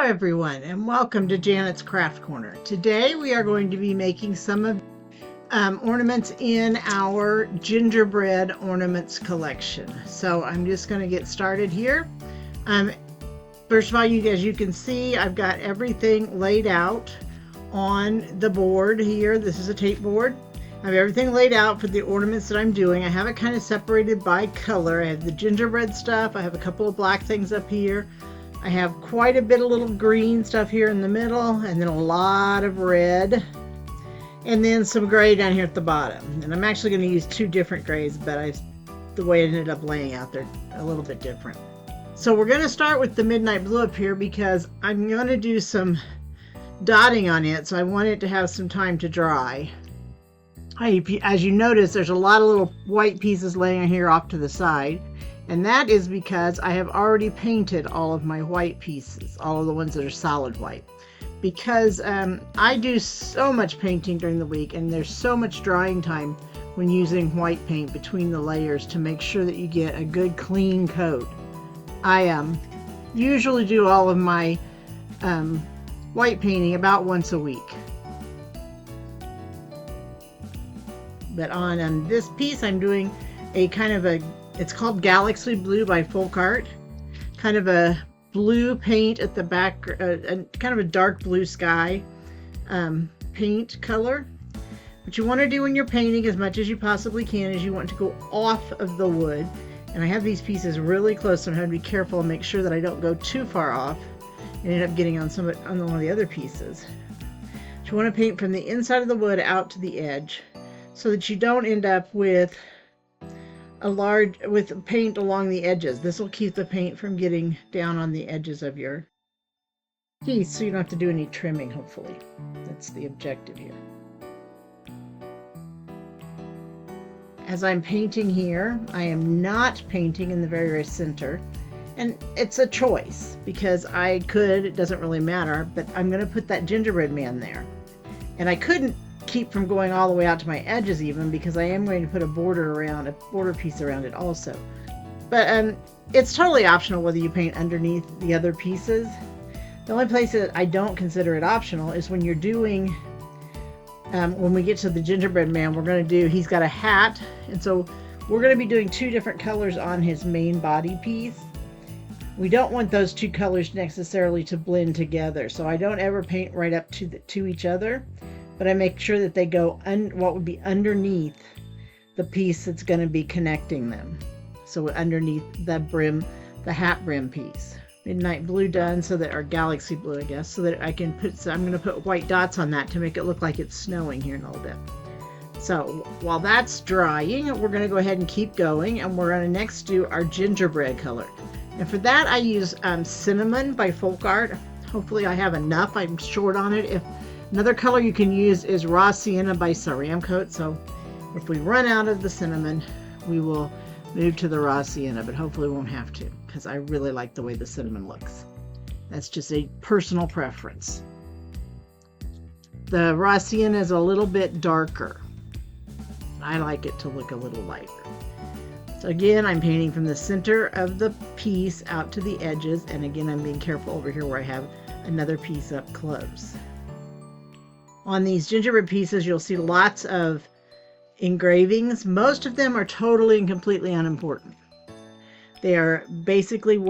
Everyone, and welcome to Janet's Craft Corner. Today we are going to be making some of ornaments in our gingerbread ornaments collection. So I'm just going to get started here. First of all, as you can see, I've got everything laid out on the board here. This is a tape board. I have everything laid out for the ornaments that I'm doing. I have it kind of separated by color. I have the gingerbread stuff. I have a couple of black things up here. I have quite a bit of little green stuff here in the middle, and then a lot of red, and then some gray down here at the bottom. And I'm actually going to use two different grays, but the way it ended up laying out, they're a little bit different. So we're going to start with the midnight blue up here because I'm going to do some dotting on it, so I want it to have some time to dry. As you notice, there's a lot of little white pieces laying here off to the side. And that is because I have already painted all of my white pieces, all of the ones that are solid white. Because I do so much painting during the week, and there's so much drying time when using white paint between the layers to make sure that you get a good clean coat. I usually do all of my white painting about once a week. But on this piece, I'm doing a kind of it's called Galaxy Blue by Folk Art. Kind of a blue paint at the back, kind of a dark blue sky paint color. What you want to do when you're painting as much as you possibly can is you want to go off of the wood. And I have these pieces really close, so I'm having to be careful and make sure that I don't go too far off and end up getting on one of the other pieces. But you want to paint from the inside of the wood out to the edge so that you don't end up with paint along the edges. This will keep the paint from getting down on the edges of your piece, so you don't have to do any trimming, hopefully. That's the objective here. As I'm painting here, I am not painting in the very, very center. And it's a choice, because it doesn't really matter, but I'm going to put that gingerbread man there. And I couldn't keep from going all the way out to my edges even, because I am going to put a border piece around it also. But it's totally optional whether you paint underneath the other pieces. The only place that I don't consider it optional is when you're doing when we get to the gingerbread man, he's got a hat, and so we're going to be doing two different colors on his main body piece. We don't want those two colors necessarily to blend together, so I don't ever paint right up to each other. But I make sure that they go what would be underneath the piece that's going to be connecting them. So underneath the hat brim piece. Midnight blue done, or galaxy blue, I guess, so that I'm going to put white dots on that to make it look like it's snowing here in a little bit. So while that's drying, we're going to go ahead and keep going, and we're going to next do our gingerbread color. And for that, I use Cinnamon by Folk Art. Hopefully I have enough. I'm short on it. Another color you can use is Raw Sienna by Ceramcoat. So if we run out of the cinnamon, we will move to the Raw Sienna, but hopefully we won't have to, because I really like the way the cinnamon looks. That's just a personal preference. The Raw Sienna is a little bit darker. I like it to look a little lighter. So again, I'm painting from the center of the piece out to the edges, and again, I'm being careful over here where I have another piece up close. On these gingerbread pieces, you'll see lots of engravings. Most of them are totally and completely unimportant. They are basically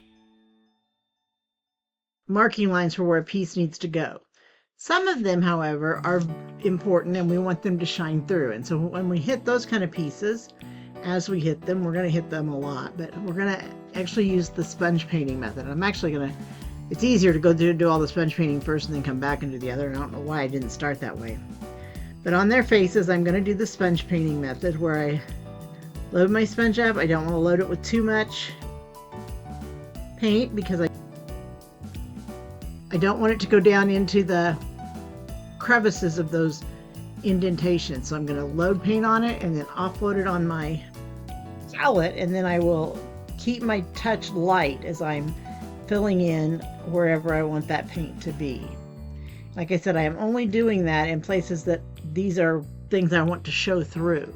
marking lines for where a piece needs to go. Some of them, however, are important, and we want them to shine through. And so when we hit those kind of pieces, as we hit them, we're going to hit them a lot, but we're going to actually use the sponge painting method. It's easier to go do all the sponge painting first and then come back and do the other. And I don't know why I didn't start that way. But on their faces, I'm going to do the sponge painting method where I load my sponge up. I don't want to load it with too much paint because I don't want it to go down into the crevices of those indentations. So I'm going to load paint on it and then offload it on my palette. And then I will keep my touch light as I'm filling in wherever I want that paint to be. Like I said, I am only doing that in places that these are things I want to show through.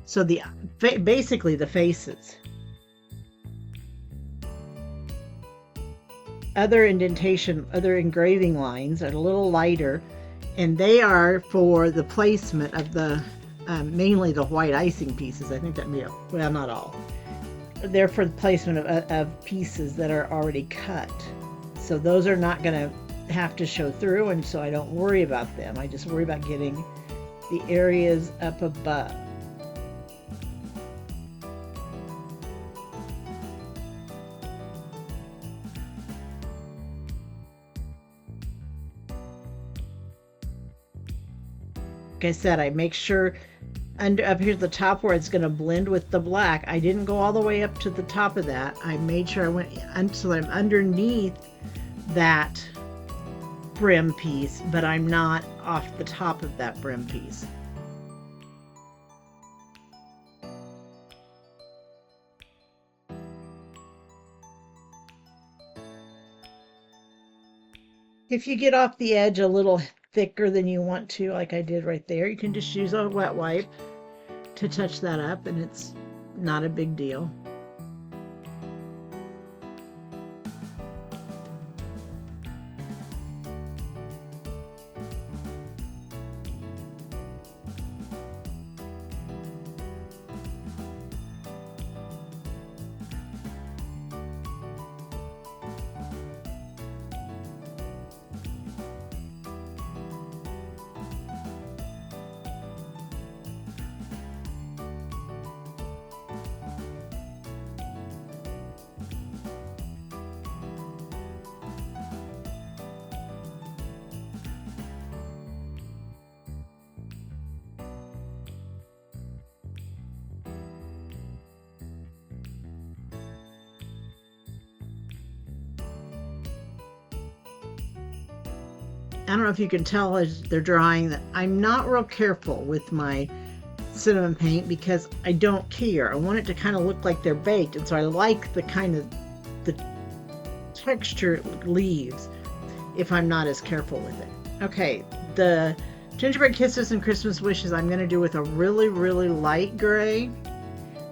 So basically the faces. other indentation, other engraving lines are a little lighter, and they are for the placement of the mainly the white icing pieces. I think that may, well, not all. They're for the placement of pieces that are already cut. So those are not going to have to show through, and so I don't worry about them. I just worry about getting the areas up above. Like I said, I make sure up here at the top where it's going to blend with the black, I didn't go all the way up to the top of that. I made sure I went so that I'm underneath that brim piece, but I'm not off the top of that brim piece. If you get off the edge a little thicker than you want to, like I did right there, you can just use a wet wipe to touch that up, and it's not a big deal. I don't know if you can tell as they're drying that I'm not real careful with my cinnamon paint because I don't care. I want it to kind of look like they're baked, and so I like the kind of the texture it leaves if I'm not as careful with it. Okay, the gingerbread kisses and Christmas wishes I'm going to do with a really, really light gray.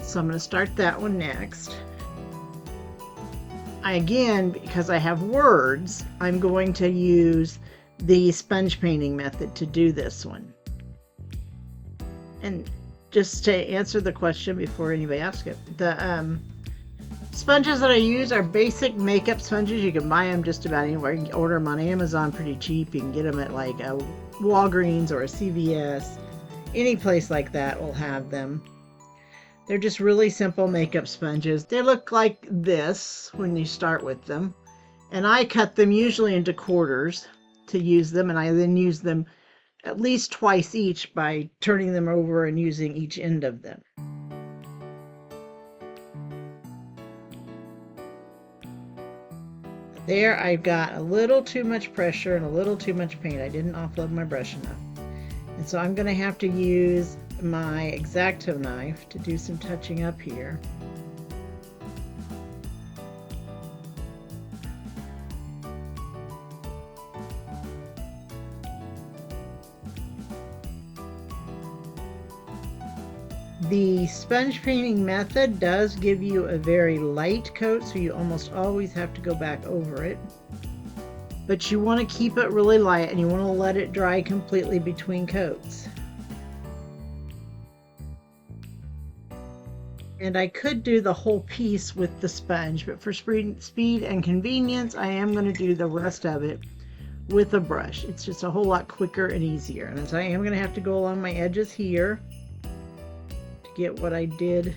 So I'm going to start that one next. Again, because I have words, I'm going to use the sponge painting method to do this one. And just to answer the question before anybody asks it, the sponges that I use are basic makeup sponges. You can buy them just about anywhere. You can order them on Amazon pretty cheap. You can get them at like a Walgreens or a CVS. Any place like that will have them. They're just really simple makeup sponges. They look like this when you start with them. And I cut them usually into quarters to use them, and I then use them at least twice each by turning them over and using each end of them. There, I've got a little too much pressure and a little too much paint. I didn't offload my brush enough. And so I'm going to have to use my X-Acto knife to do some touching up here. The sponge painting method does give you a very light coat, so you almost always have to go back over it. But you want to keep it really light, and you want to let it dry completely between coats. And I could do the whole piece with the sponge, but for speed and convenience, I am going to do the rest of it with a brush. It's just a whole lot quicker and easier. And so I am going to have to go along my edges here to get what I did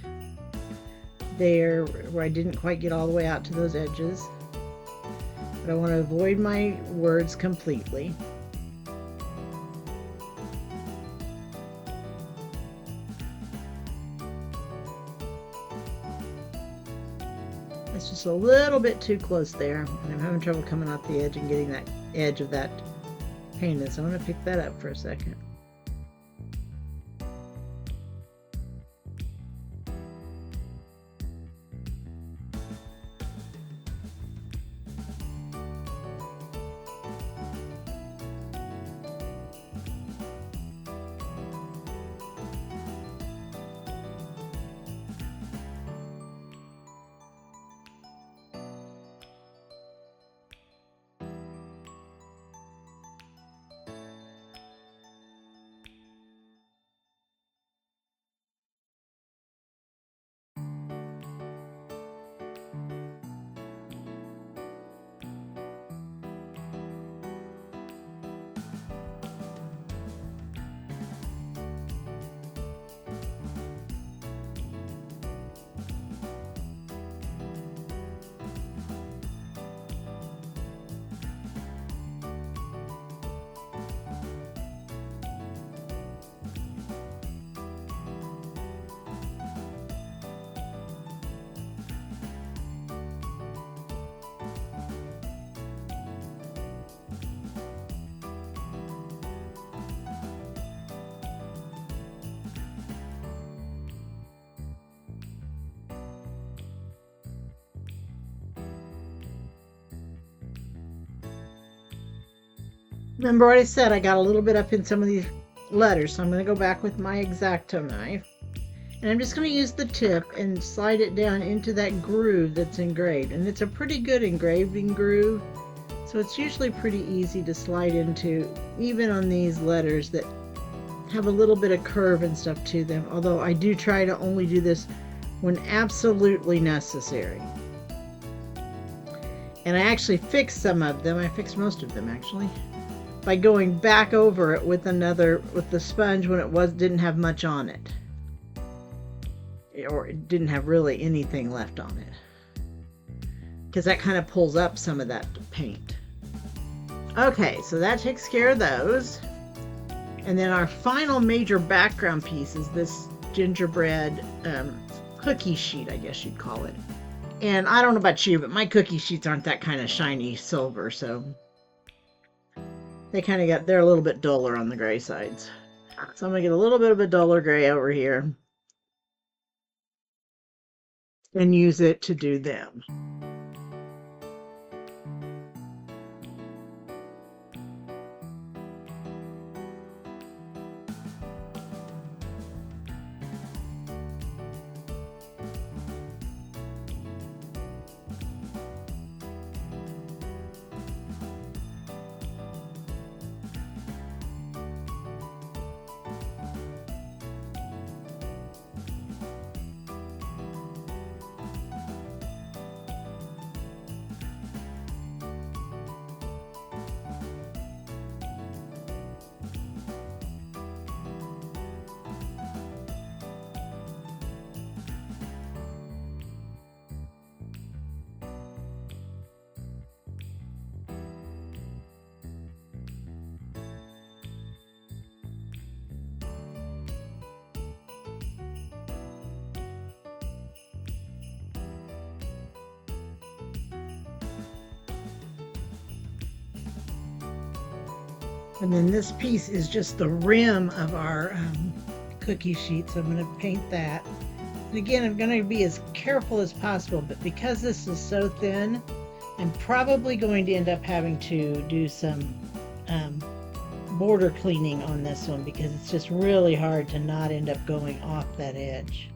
there, where I didn't quite get all the way out to those edges. But I want to avoid my words completely. It's just a little bit too close there, and I'm having trouble coming off the edge and getting that edge of that painted. So I'm going to pick that up for a second. Remember what I said, I got a little bit up in some of these letters, so I'm going to go back with my X-Acto knife. And I'm just going to use the tip and slide it down into that groove that's engraved. And it's a pretty good engraving groove, so it's usually pretty easy to slide into, even on these letters that have a little bit of curve and stuff to them. Although I do try to only do this when absolutely necessary. And I actually fixed some of them. I fixed most of them actually by going back over it with the sponge when it didn't have much on it, or it didn't have really anything left on it, because that kind of pulls up some of that paint. Okay, so that takes care of those. And then our final major background piece is this gingerbread cookie sheet, I guess you'd call it. And I don't know about you, but my cookie sheets aren't that kind of shiny silver, so they're a little bit duller on the gray sides. So I'm gonna get a little bit of a duller gray over here and use it to do them. And then this piece is just the rim of our cookie sheet, so I'm going to paint that. And again, I'm going to be as careful as possible, but because this is so thin, I'm probably going to end up having to do some border cleaning on this one, because it's just really hard to not end up going off that edge.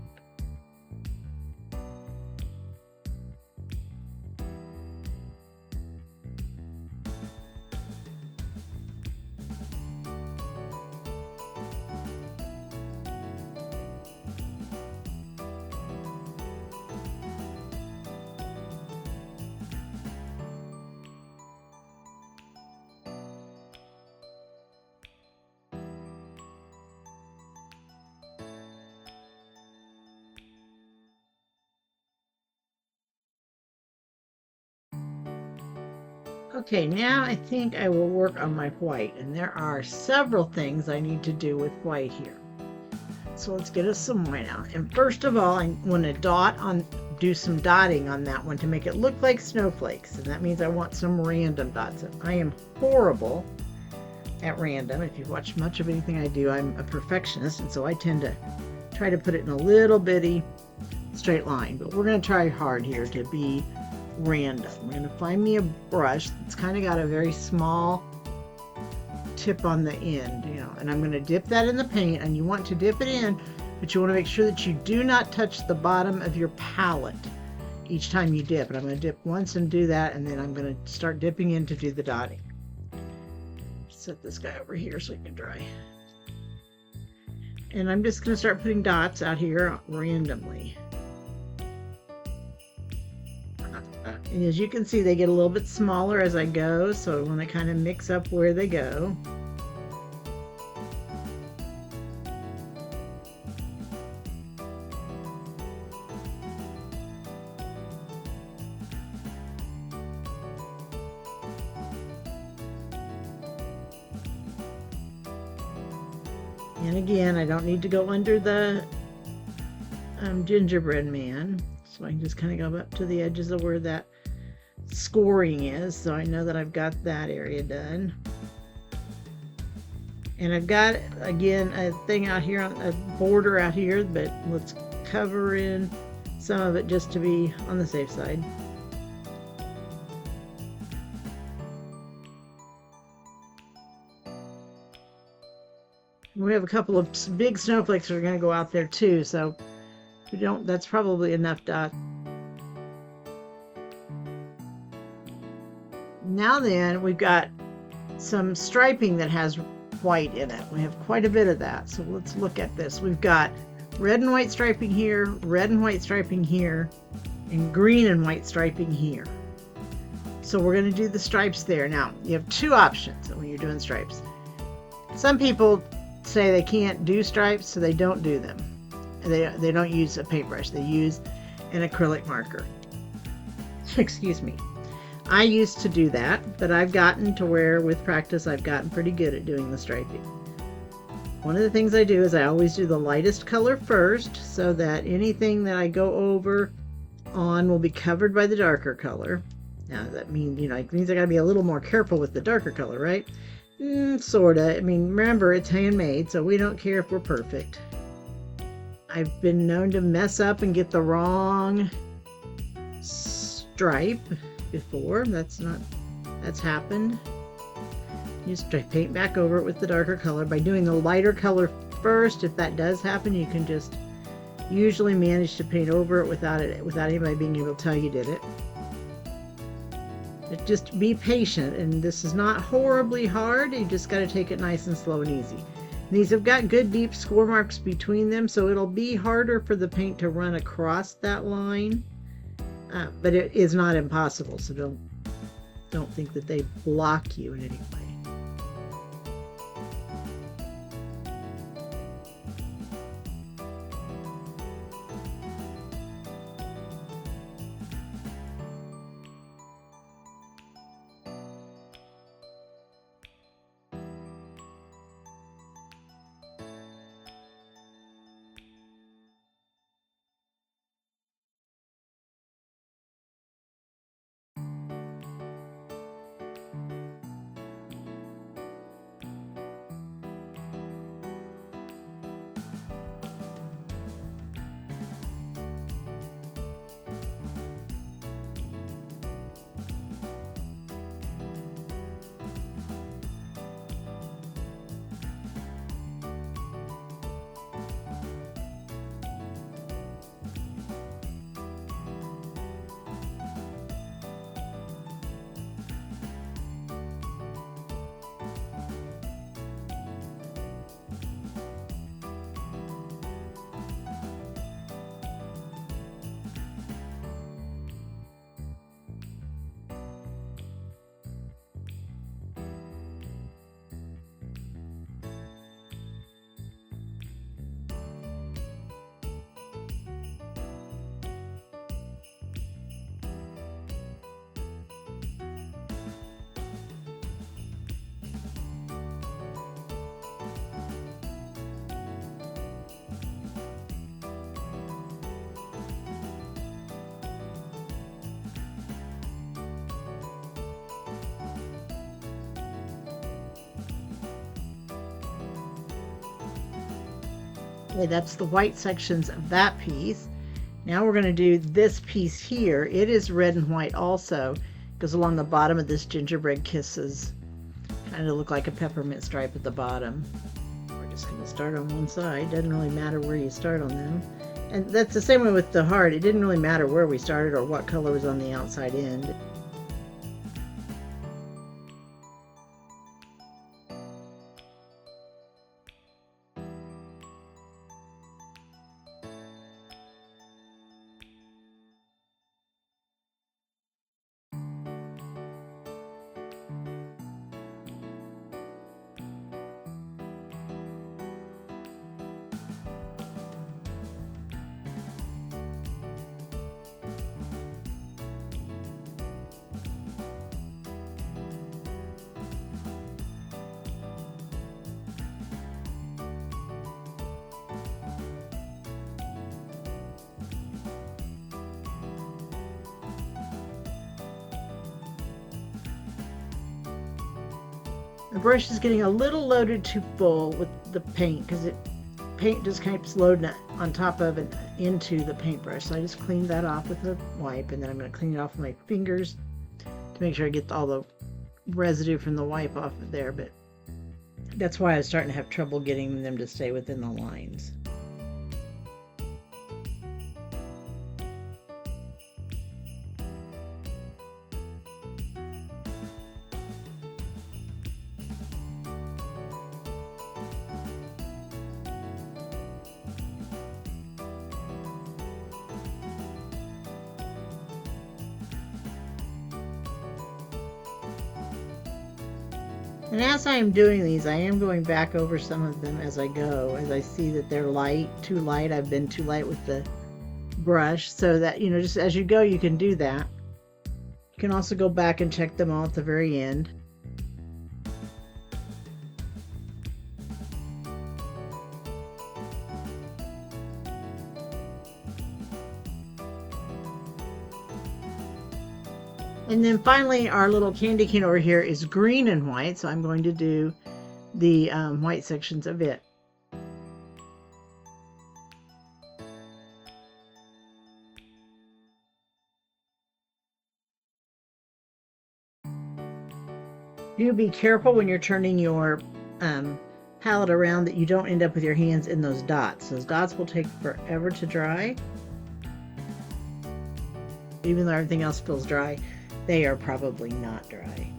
Okay, now I think I will work on my white, and there are several things I need to do with white here. So let's get us some white out. And first of all, I want to do some dotting on that one to make it look like snowflakes. And that means I want some random dots. And I am horrible at random. If you've watched much of anything I do, I'm a perfectionist, and so I tend to try to put it in a little bitty straight line. But we're going to try hard here to be random. We're going to find me a brush that's kind of got a very small tip on the end, and I'm going to dip that in the paint. And you want to dip it in, but you want to make sure that you do not touch the bottom of your palette each time you dip. And I'm going to dip once and do that, and then I'm going to start dipping in to do the dotting. Set this guy over here so he can dry. And I'm just going to start putting dots out here randomly. And as you can see, they get a little bit smaller as I go, so I want to kind of mix up where they go. And again, I don't need to go under the gingerbread man, so I can just kind of go up to the edges of where that scoring is, so I know that I've got that area done. And I've got, again, a thing out here, on a border out here, but let's cover in some of it just to be on the safe side. We have a couple of big snowflakes that are going to go out there too, so we don't, that's probably enough dots. Now then, we've got some striping that has white in it. We have quite a bit of that, so let's look at this. We've got red and white striping here, red and white striping here, and green and white striping here. So we're going to do the stripes there. Now, you have two options when you're doing stripes. Some people say they can't do stripes, so they don't do them. They don't use a paintbrush. They use an acrylic marker. Excuse me. I used to do that, but I've gotten to where with practice I've gotten pretty good at doing the striping. One of the things I do is I always do the lightest color first, so that anything that I go over on will be covered by the darker color. Now that means, it means I gotta be a little more careful with the darker color, right? Sorta. I mean, remember, it's handmade, so we don't care if we're perfect. I've been known to mess up and get the wrong stripe before. That's happened. You just paint back over it with the darker color. By doing the lighter color first, if that does happen, you can just usually manage to paint over it without anybody being able to tell you did it. But just be patient, and this is not horribly hard. You just got to take it nice and slow and easy. These have got good deep score marks between them, so it'll be harder for the paint to run across that line. But it is not impossible, so don't think that they block you in any way. Okay, that's the white sections of that piece. Now we're going to do this piece here. It is red and white also. Goes along the bottom of this gingerbread kisses. Kind of look like a peppermint stripe at the bottom. We're just going to start on one side. Doesn't really matter where you start on them. And that's the same way with the heart. It didn't really matter where we started or what color was on the outside end. The brush is getting a little loaded too full with the paint because paint just keeps loading on top of and into the paintbrush. So I just cleaned that off with a wipe, and then I'm going to clean it off with my fingers to make sure I get all the residue from the wipe off of there. But That's why I was starting to have trouble getting them to stay within the lines. And as I am doing these, I am going back over some of them as I go, as I see that they're light, too light. I've been too light with the brush, so that, just as you go, you can do that. You can also go back and check them all at the very end. And then finally, our little candy cane over here is green and white, so I'm going to do the white sections of it. Do be careful when you're turning your palette around that you don't end up with your hands in those dots. Those dots will take forever to dry. Even though everything else feels dry, they are probably not dry.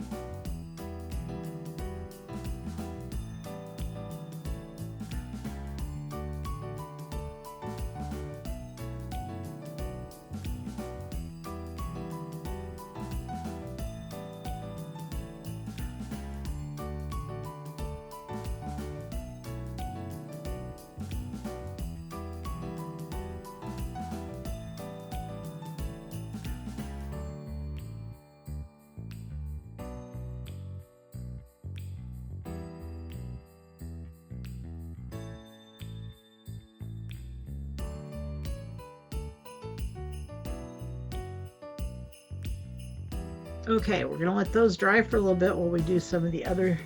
Okay, we're going to let those dry for a little bit while we do some of the other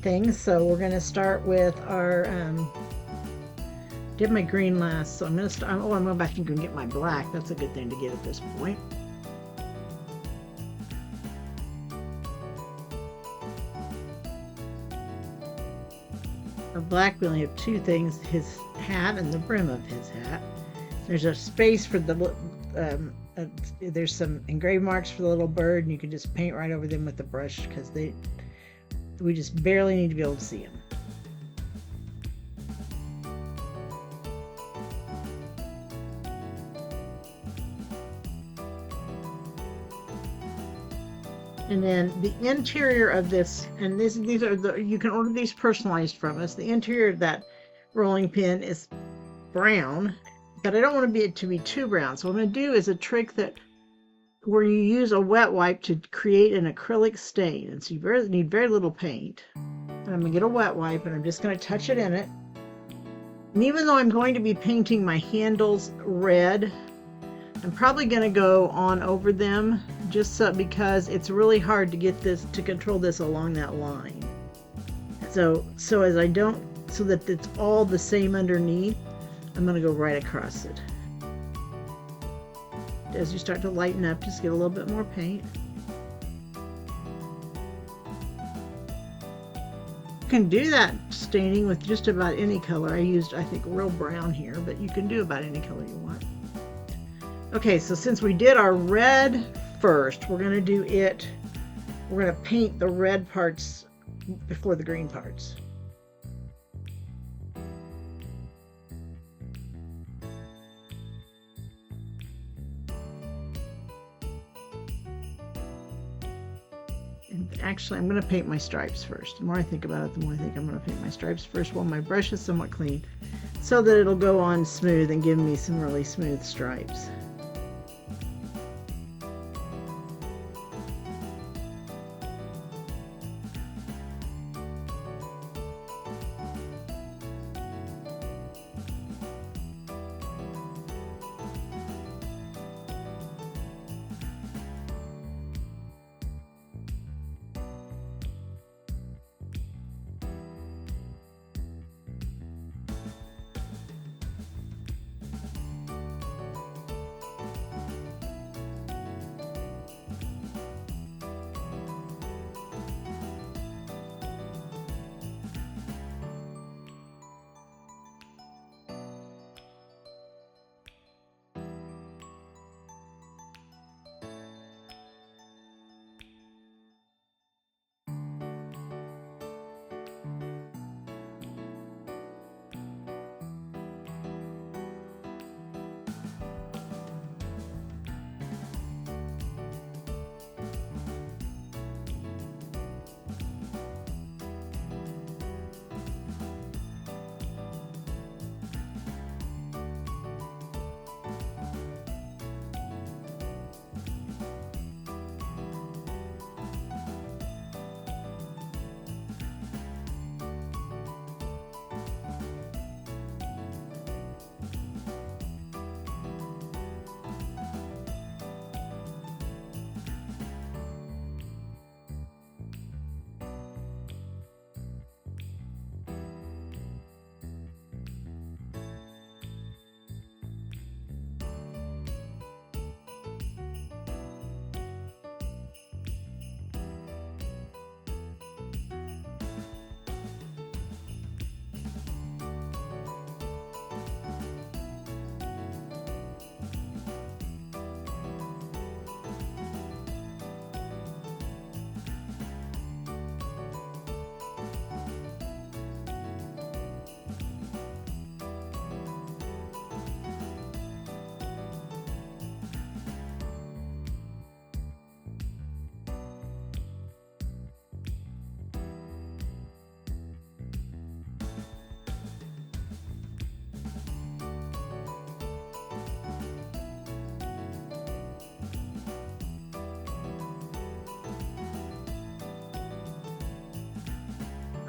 things. So we're going to start with our, did my green last, so I'm going to start, I'm going back and get my black. That's a good thing to get at this point. For black, we only have two things, his hat and the brim of his hat. There's a space for the there's some engraved marks for the little bird, and you can just paint right over them with the brush because we just barely need to be able to see them. And then the interior of this, and these are you can order these personalized from us. The interior of that rolling pin is brown, but I don't want it to be too brown. So what I'm going to do is a trick where you use a wet wipe to create an acrylic stain. And so you need very little paint. And I'm going to get a wet wipe and I'm just going to touch it in it. And even though I'm going to be painting my handles red, I'm probably going to go on over them just so, because it's really hard to control this along that line. So that it's all the same underneath, I'm going to go right across it. As you start to lighten up, just get a little bit more paint. You can do that staining with just about any color. I used, I think, real brown here, but you can do about any color you want. Okay, so since we did our red first, we're going to paint the red parts before the green parts. Actually, I'm going to paint my stripes first. The more I think about it, the more I think I'm going to paint my stripes first while my brush is somewhat clean, so that it'll go on smooth and give me some really smooth stripes.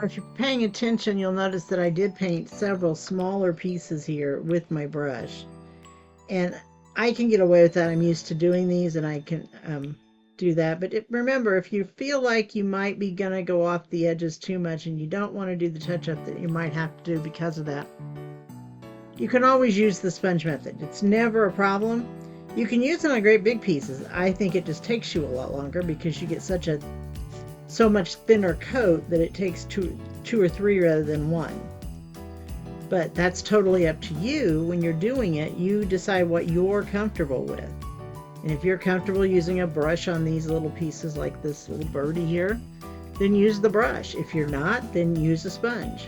If you're paying attention, you'll notice that I did paint several smaller pieces here with my brush. And I can get away with that. I'm used to doing these, and I can do that. But remember, if you feel like you might be going to go off the edges too much and you don't want to do the touch-up that you might have to do because of that, you can always use the sponge method. It's never a problem. You can use it on great big pieces. I think it just takes you a lot longer because you get so much thinner coat that it takes two or three rather than one. But that's totally up to you. When you're doing it, you decide what you're comfortable with. And if you're comfortable using a brush on these little pieces like this little birdie here, then use the brush. If you're not, then use a sponge.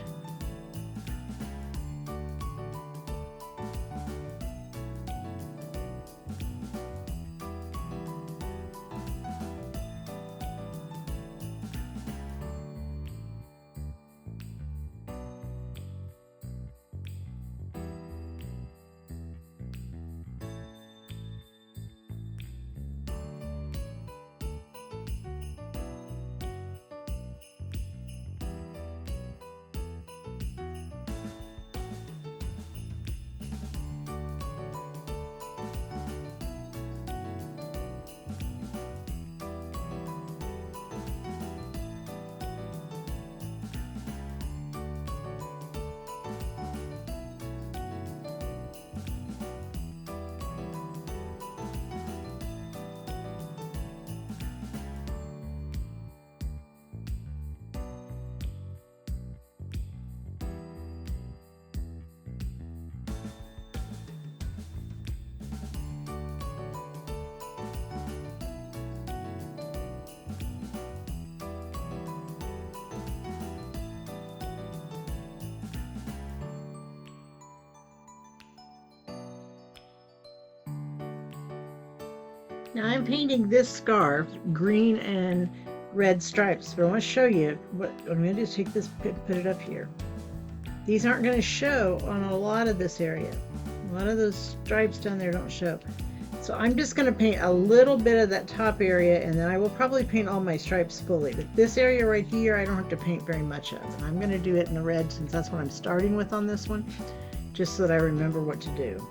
Now I'm painting this scarf green and red stripes, but I want to show you what I'm going to do is take this, put it up here. These aren't going to show on a lot of this area. A lot of those stripes down there don't show. So I'm just going to paint a little bit of that top area, and then I will probably paint all my stripes fully. But this area right here, I don't have to paint very much of. And I'm going to do it in the red since that's what I'm starting with on this one, just so that I remember what to do.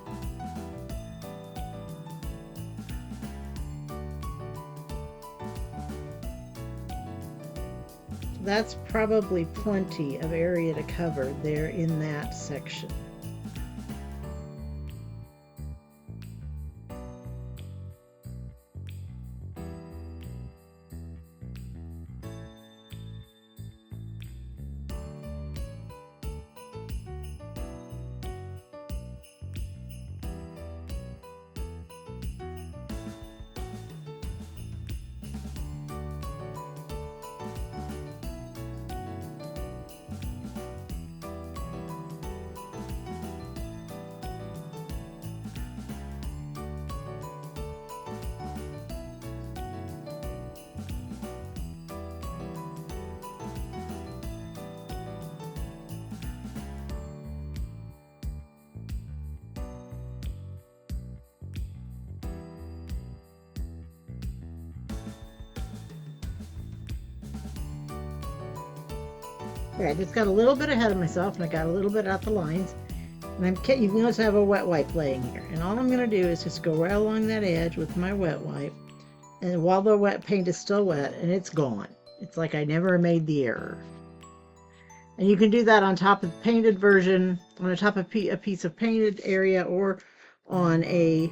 That's probably plenty of area to cover there in that section. Okay, I just got a little bit ahead of myself, and I got a little bit out the lines. And you can also have a wet wipe laying here. And all I'm going to do is just go right along that edge with my wet wipe. And while the wet paint is still wet, and it's gone. It's like I never made the error. And you can do that on top of the painted version, on the top of a piece of painted area, or on a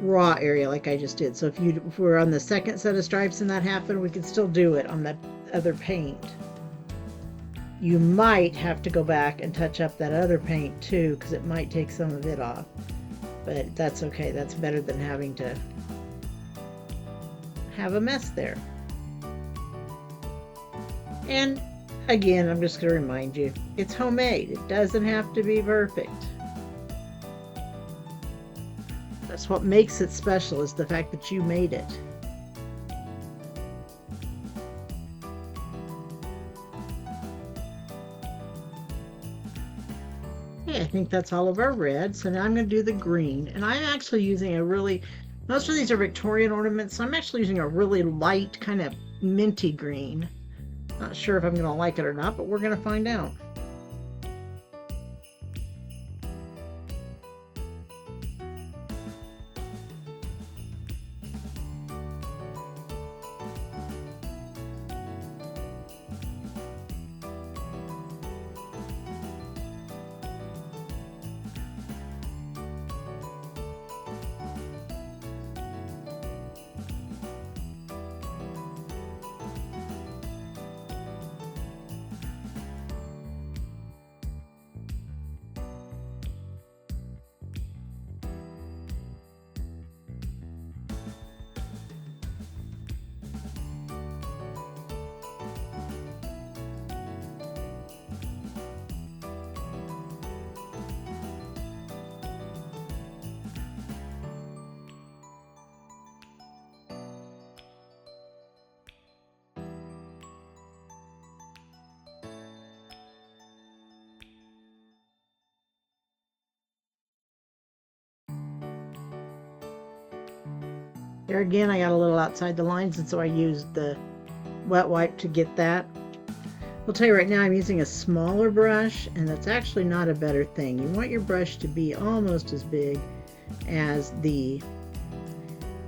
raw area like I just did. So if we're on the second set of stripes and that happened, we can still do it on that other paint. You might have to go back and touch up that other paint too, because it might take some of it off. But that's okay. That's better than having to have a mess there. And again, I'm just going to remind you, it's homemade. It doesn't have to be perfect. That's what makes it special, is the fact that you made it. Okay, I think that's all of our red. So now I'm going to do the green. And I'm actually using most of these are Victorian ornaments, so I'm actually using a really light kind of minty green. Not sure if I'm going to like it or not, but we're going to find out. There again, I got a little outside the lines, and so I used the wet wipe to get that. I'll tell you right now, I'm using a smaller brush, and that's actually not a better thing. You want your brush to be almost as big as the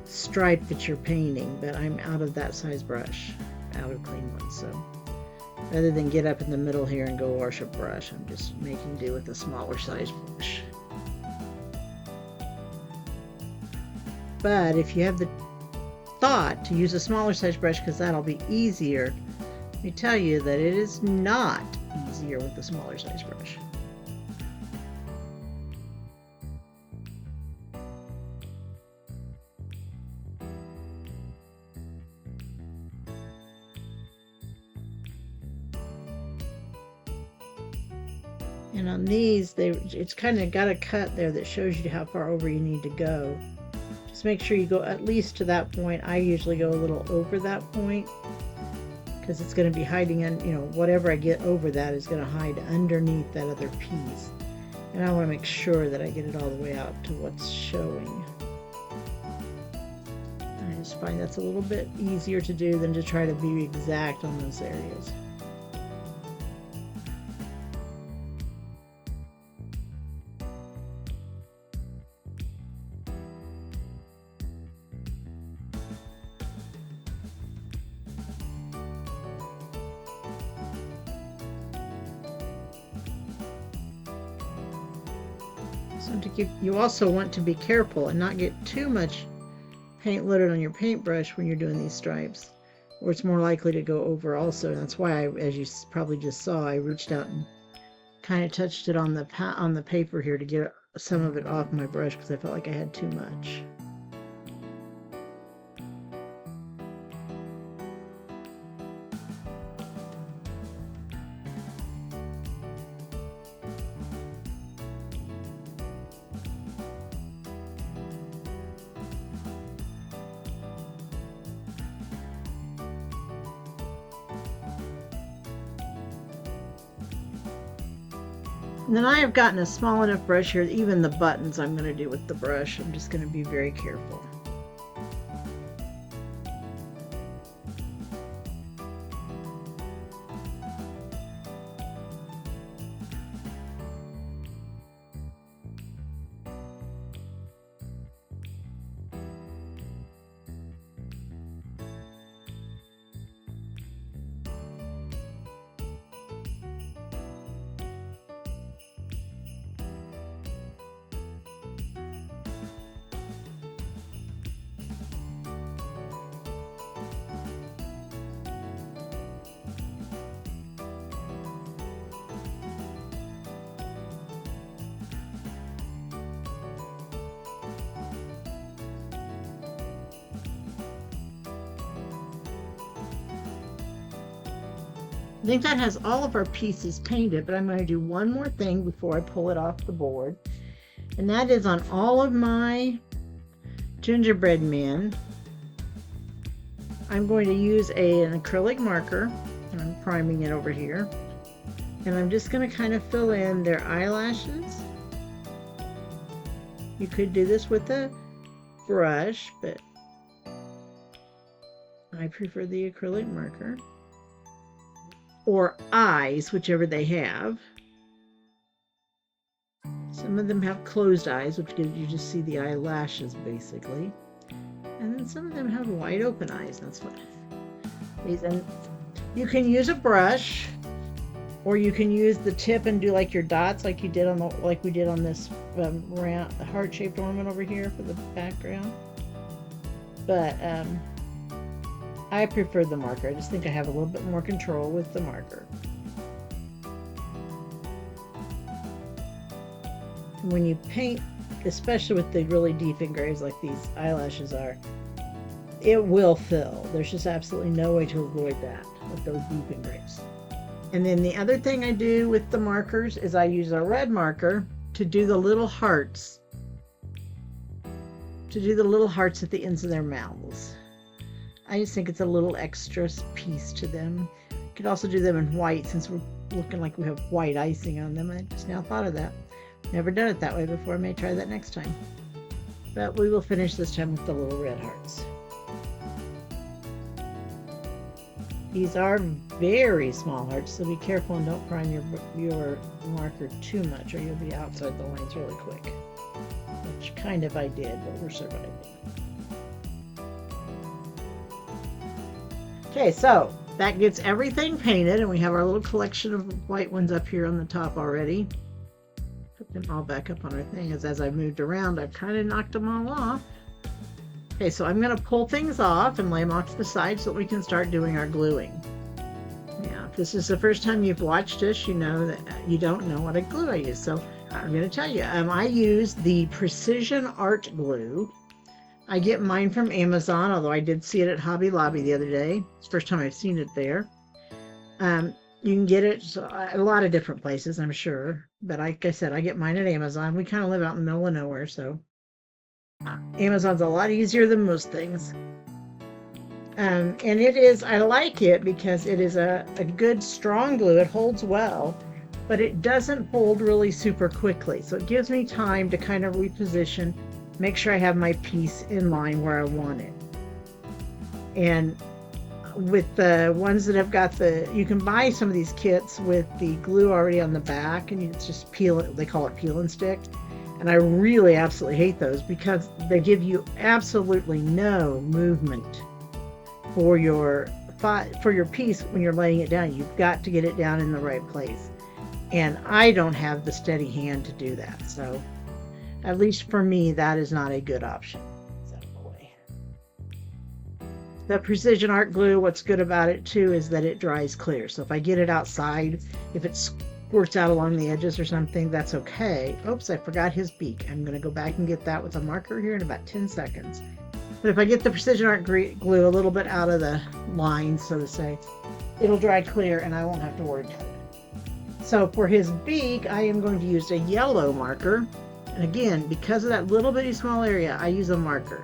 stripe that you're painting, but I'm out of that size brush, out of clean ones, so rather than get up in the middle here and go wash a brush, I'm just making do with a smaller size brush. But if you have the thought to use a smaller size brush because that'll be easier, let me tell you that it is not easier with the smaller size brush. And on these, it's kind of got a cut there that shows you how far over you need to go. Just make sure you go at least to that point. I usually go a little over that point because it's going to be hiding in, whatever I get over that is going to hide underneath that other piece. And I want to make sure that I get it all the way out to what's showing. I just find that's a little bit easier to do than to try to be exact on those areas. You also want to be careful and not get too much paint loaded on your paintbrush when you're doing these stripes, or it's more likely to go over also. And that's why, as you probably just saw, I reached out and kind of touched it on the paper here to get some of it off my brush because I felt like I had too much. And then I have gotten a small enough brush here, even the buttons I'm going to do with the brush, I'm just going to be very careful. I think that has all of our pieces painted, but I'm going to do one more thing before I pull it off the board. And that is on all of my gingerbread men, I'm going to use an acrylic marker, and I'm priming it over here. And I'm just going to kind of fill in their eyelashes. You could do this with a brush, but I prefer the acrylic marker. or eyes, whichever they have. Some of them have closed eyes, which gives you just see the eyelashes basically. And then some of them have wide open eyes. That's what these. And you can use a brush, or you can use the tip and do like your dots, like you did on the we did on this round heart-shaped ornament over here for the background. But I prefer the marker. I just think I have a little bit more control with the marker. When you paint, especially with the really deep engraves like these eyelashes are, it will fill. There's just absolutely no way to avoid that with those deep engraves. And then the other thing I do with the markers is I use a red marker to do the little hearts. To do the little hearts at the ends of their mouths. I just think it's a little extra piece to them. You could also do them in white since we're looking like we have white icing on them. I just now thought of that. Never done it that way before. I may try that next time. But we will finish this time with the little red hearts. These are very small hearts, so be careful and don't prime your marker too much or you'll be outside the lines really quick. Which kind of I did, but we're surviving. Okay, so that gets everything painted, and we have our little collection of white ones up here on the top already. Put them all back up on our thing, as I moved around, I've kind of knocked them all off. Okay, so I'm going to pull things off and lay them off to the side so that we can start doing our gluing. Now, if this is the first time you've watched us, you know that you don't know what a glue I use. So I'm going to tell you, I use the Precision Art Glue. I get mine from Amazon, although I did see it at Hobby Lobby the other day. It's the first time I've seen it there. You can get it a lot of different places, I'm sure. But like I said, I get mine at Amazon. We kind of live out in the middle of nowhere, so Amazon's a lot easier than most things. And it is, I like it because it is a good strong glue. It holds well, but it doesn't hold really super quickly. So it gives me time to kind of reposition, make sure I have my piece in line where I want it. And with the ones that have got you can buy some of these kits with the glue already on the back, and it's just peel it. They call it peel and stick. And I really absolutely hate those because they give you absolutely no movement for your piece when you're laying it down. You've got to get it down in the right place. And I don't have the steady hand to do that. So at least for me, that is not a good option. The Precision Art Glue, what's good about it too is that it dries clear. So if I get it outside, if it squirts out along the edges or something, that's okay. Oops, I forgot his beak. I'm going to go back and get that with a marker here in about 10 seconds. But if I get the Precision Art Glue a little bit out of the line, so to say, it'll dry clear and I won't have to worry about it. So for his beak, I am going to use a yellow marker. And again, because of that little bitty small area, I use a marker.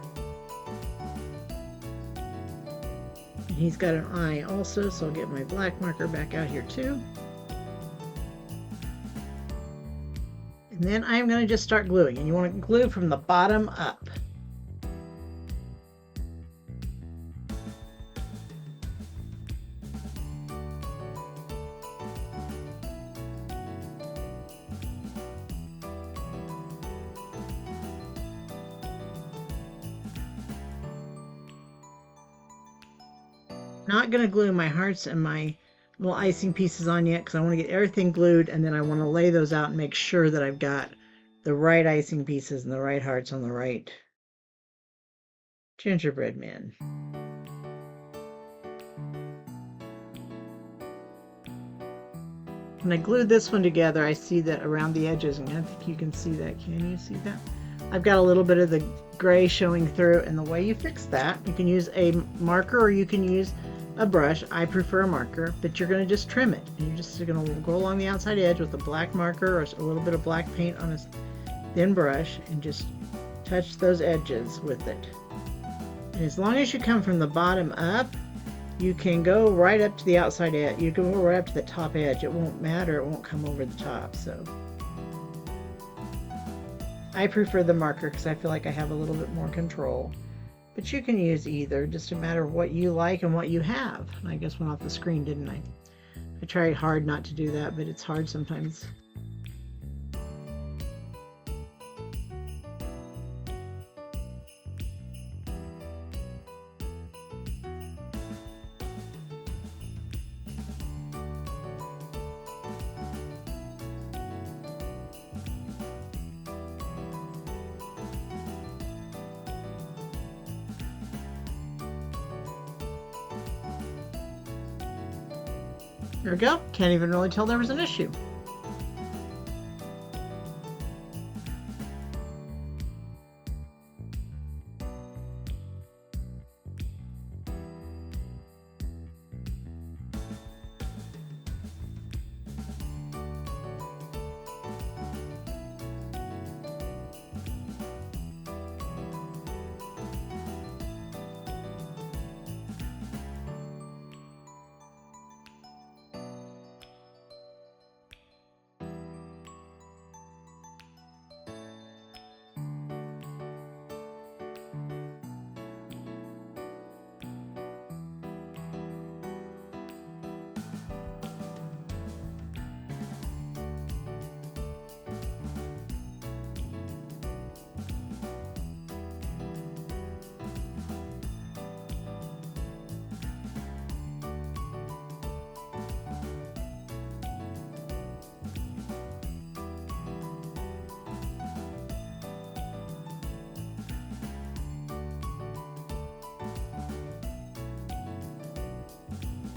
And he's got an eye also, so I'll get my black marker back out here too. And then I'm going to just start gluing. And you want to glue from the bottom up. Not going to glue my hearts and my little icing pieces on yet because I want to get everything glued, and then I want to lay those out and make sure that I've got the right icing pieces and the right hearts on the right gingerbread men. When I glued this one together, I see that around the edges, and I think you can see that. Can you see that? I've got a little bit of the gray showing through, and the way you fix that, you can use a marker or you can use a brush. I prefer a marker, but you're going to just trim it. And you're just going to go along the outside edge with a black marker or a little bit of black paint on a thin brush and just touch those edges with it. And as long as you come from the bottom up, you can go right up to the outside edge. You can go right up to the top edge. It won't matter. It won't come over the top. So I prefer the marker because I feel like I have a little bit more control. But you can use either, just a matter of what you like and what you have. I guess went off the screen, didn't I? I try hard not to do that, but it's hard sometimes. There we go. Can't even really tell there was an issue.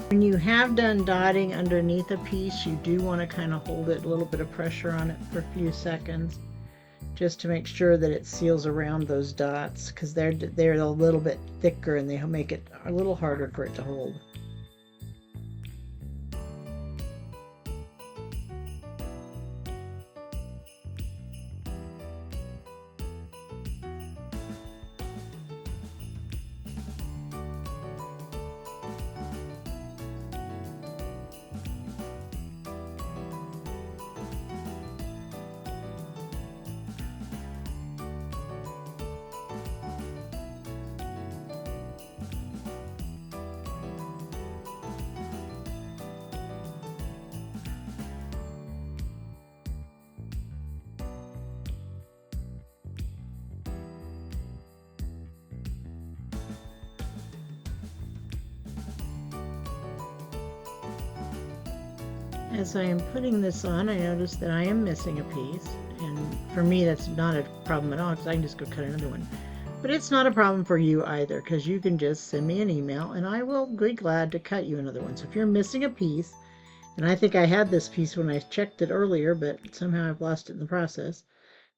When you have done dotting underneath a piece, you do want to kind of hold it, a little bit of pressure on it for a few seconds, just to make sure that it seals around those dots, because they're a little bit thicker and they make it a little harder for it to hold. As I am putting this on, I notice that I am missing a piece, and for me that's not a problem at all, because I can just go cut another one. But it's not a problem for you either, because you can just send me an email and I will be glad to cut you another one. So if you're missing a piece, and I think I had this piece when I checked it earlier, but somehow I've lost it in the process.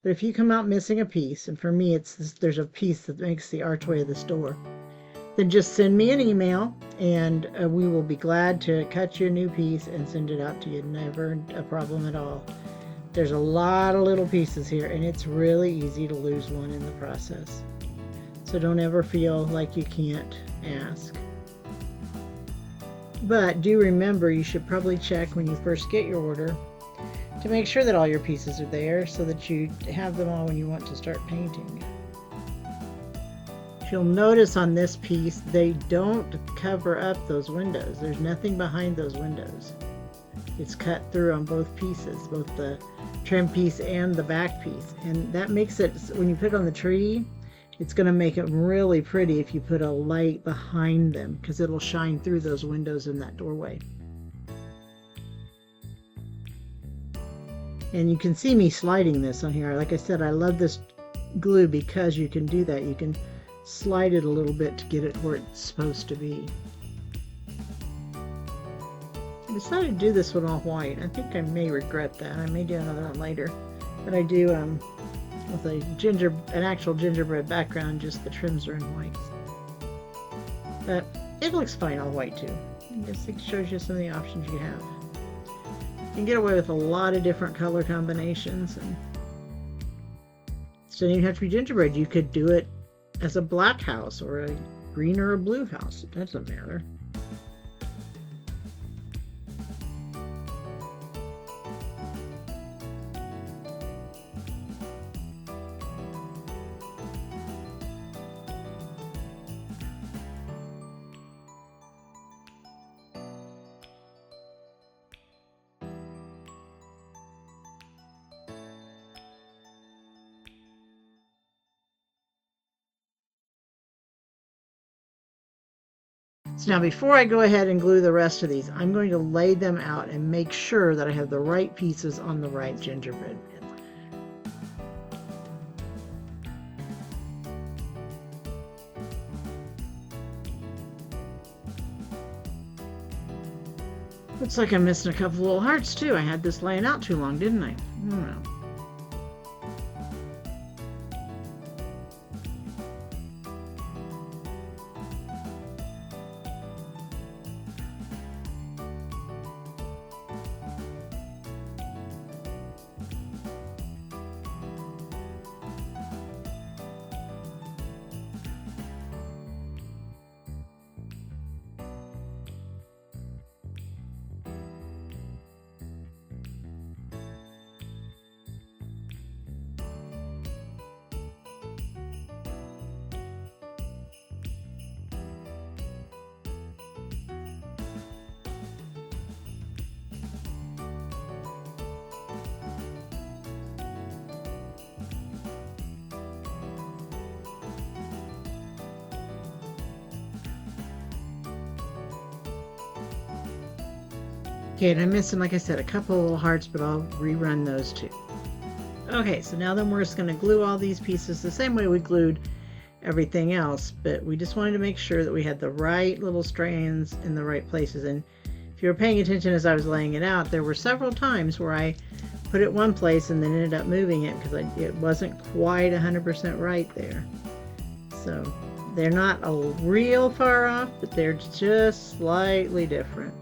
But if you come out missing a piece, and for me it's this, there's a piece that makes the archway of this door, then just send me an email and we will be glad to cut you a new piece and send it out to you. Never a problem at all. There's a lot of little pieces here, and it's really easy to lose one in the process. So don't ever feel like you can't ask. But do remember, you should probably check when you first get your order to make sure that all your pieces are there, so that you have them all when you want to start painting. You'll notice on this piece, they don't cover up those windows. There's nothing behind those windows. It's cut through on both pieces, both the trim piece and the back piece. And that makes it, when you put it on the tree, it's going to make it really pretty if you put a light behind them, because it'll shine through those windows in that doorway. And you can see me sliding this on here. Like I said, I love this glue because you can do that. You can slide it a little bit to get it where it's supposed to be. I decided to do this one all white. I think I may regret that. I may do another one later. But I do with an actual gingerbread background, just the trims are in white. But it looks fine all white too. I guess it shows you some of the options you have. You can get away with a lot of different color combinations, and it doesn't even have to be gingerbread. You could do it as a black house or a green or a blue house. It doesn't matter. So now before I go ahead and glue the rest of these, I'm going to lay them out and make sure that I have the right pieces on the right gingerbread. Looks like I'm missing a couple little hearts too. I had this laying out too long, didn't I? I don't know. Okay, and I'm missing, like I said, a couple of little hearts, but I'll rerun those too. Okay, so now then we're just going to glue all these pieces the same way we glued everything else, but we just wanted to make sure that we had the right little strands in the right places. And if you were paying attention as I was laying it out, there were several times where I put it one place and then ended up moving it because it wasn't quite 100% right there. So they're not a real far off, but they're just slightly different.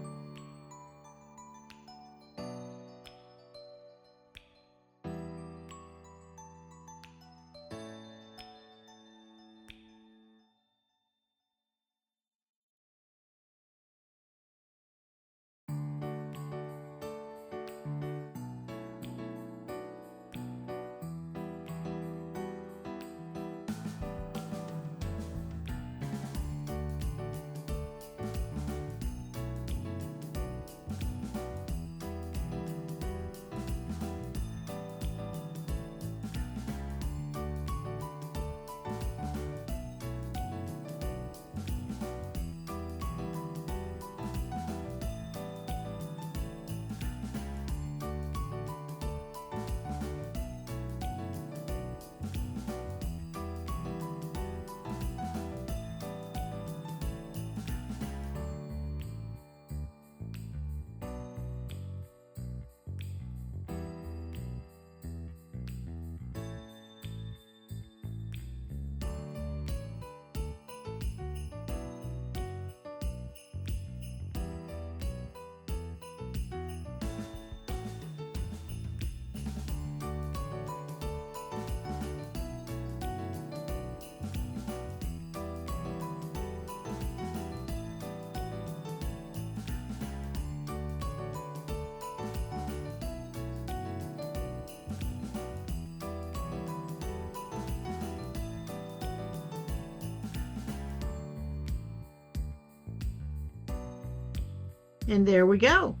And there we go.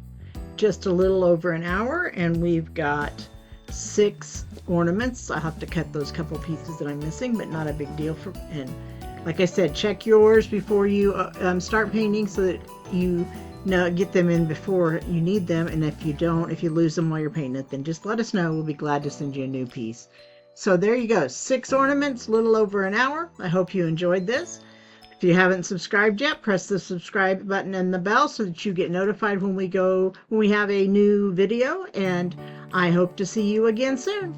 Just a little over an hour and we've got 6 ornaments. I'll have to cut those couple pieces that I'm missing, but not a big deal. And like I said, check yours before you start painting so that you get them in before you need them. And if you don't, if you lose them while you're painting it, then just let us know. We'll be glad to send you a new piece. So there you go. 6 ornaments, a little over an hour. I hope you enjoyed this. If you haven't subscribed yet, press the subscribe button and the bell so that you get notified when we have a new video, and I hope to see you again soon.